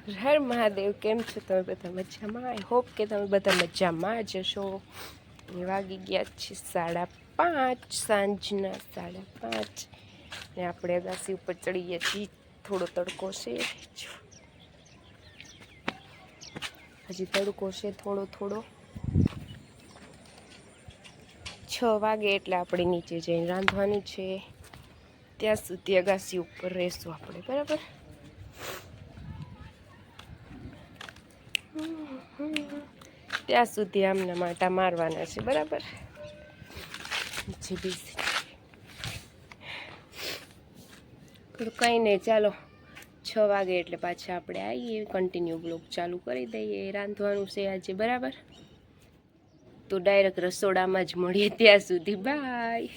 હર મહાદેવ, કેમ છો તમે બધા? મજામાં? આઈ હોપ કે તમે બધા મજામાં જ હશો. વાગી ગયા છે 5:30, સાંજના 5:30 ને આપણે અગાસી ઉપર ચડીએ છીએ. થોડો તડકો છે, હજી તડકો છે થોડો. 6 વાગે એટલે આપણે નીચે જઈને રાંધવાનું છે. ત્યાં સુધી અગાસી ઉપર રહેશું આપણે, બરાબર? ત્યાં સુધી આમના માટા મારવાના છે, બરાબર? કંઈ નહીં, ચાલો 6 વાગે એટલે પાછા આપણે આવીએ, કન્ટિન્યુ બ્લોગ ચાલુ કરી દઈએ. રાંધવાનું છે આજે, બરાબર? તો ડાયરેક્ટ રસોડામાં જ મળીએ. ત્યાં સુધી બાય.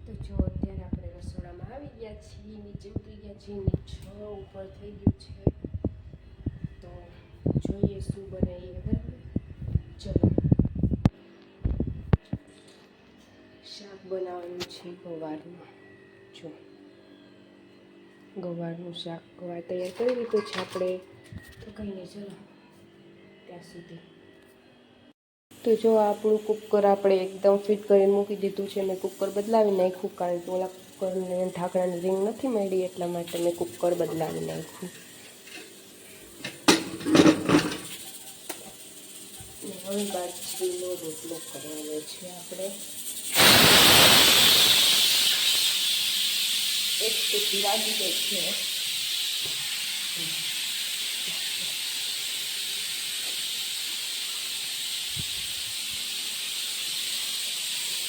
તો જો અત્યારે આપણે રસોડામાં આવી ગયા છીએ, નીચે ઉતરી ગયા છીએ, 6 ઉપર થઈ ગયું છે. તો જોઈએ શું બનાવીએ, બરાબર? ચલો, શાક બનાવવાનું છે ગવારનું. જો ગવારનું શાક, ગવાર તૈયાર કરી લીધું છે આપણે. તો કંઈ નહીં, ચલો ત્યાં સુધી. તો જો આપણું કુકર આપણે એકદમ ફિટ કરીને મૂકી દીધું છે. મેં કુકર બદલાવી નાખ્યું, કારણ કે ઓલા કુકરને ઢાંકણાની રિંગ નથી મળી, એટલા માટે મેં કુકર બદલાવી નાખ્યું. હવે બાજરીનો રોટલો કરવાનો છે આપણે. એક સીટી વાગી ગઈ છે.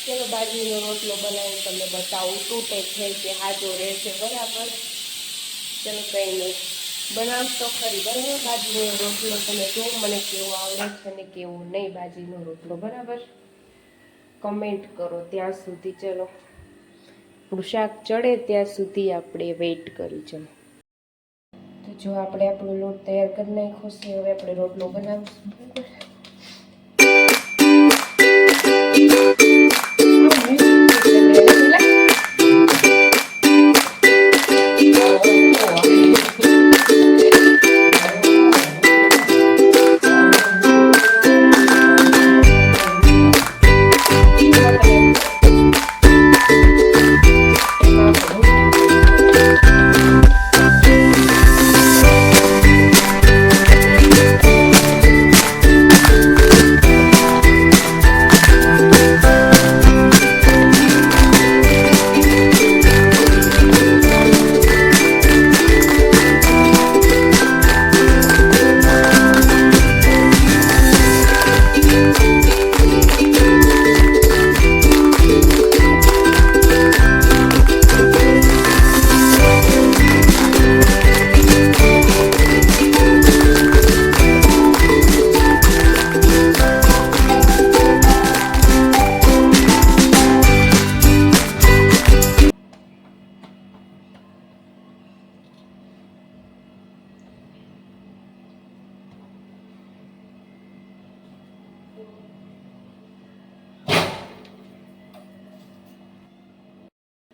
ચલો, બાજરીનો રોટલો બનાવીને તમને બતાવું, તૂટે છે કે હાજો રહેશે, બરાબર? ચલો, કંઈ નહીં, બનાવતો ખરી, બરાબર? બાજરીનો રોટલો તમે જો મને કેવો આવડે છે ને કેવો નહીં બાજરીનો રોટલો, બરાબર? કમેન્ટ કરો. ત્યાં સુધી ચલો, આપણું શાક ચડે ત્યાં સુધી આપણે વેઇટ કરી. ચલો, તો જો આપણે આપણો લોટ તૈયાર કરી નાખ્યો છે. હવે આપણે રોટલો બનાવીશું, બરાબર?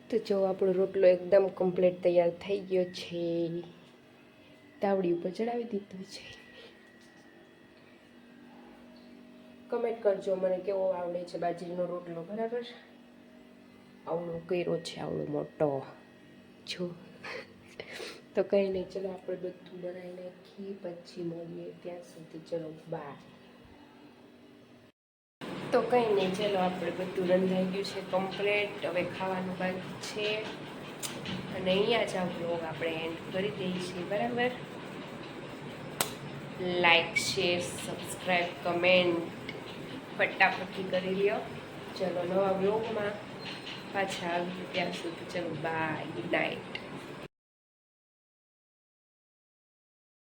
તો જો આપણો રોટલો એકદમ કમ્પ્લીટ તૈયાર થઈ ગયો છે. તાવડી ઉપર ચડાવી દીધું છે. કમેન્ટ કરજો મને કેવો આવડે છે બાજરીનો રોટલો, બરાબર? આવડો કર્યો છે, આવડો મોટો જો. તો કંઈ નહીં, ચલો આપણે બધું બનાવી નાખીએ, પછી મળીએ. ત્યાં સુધી ચલો બાય. તો કંઈ નહીં, ચલો આપણે બધું રંધાઈ ગયું છે કમ્પ્લીટ. હવે ખાવાનું બાકી છે, અને અહીંયા જ આ બ્લોગ આપણે એન્ડ કરી દઈએ છીએ, બરાબર? લાઈક, શેર, સબસ્ક્રાઈબ, કમેન્ટ ફટાફટથી કરી લ્યો. ચલો, નવા બ્લોગમાં પાછા આવી. ત્યાં સુધી ચલો બાય, ગુડ નાઇટ.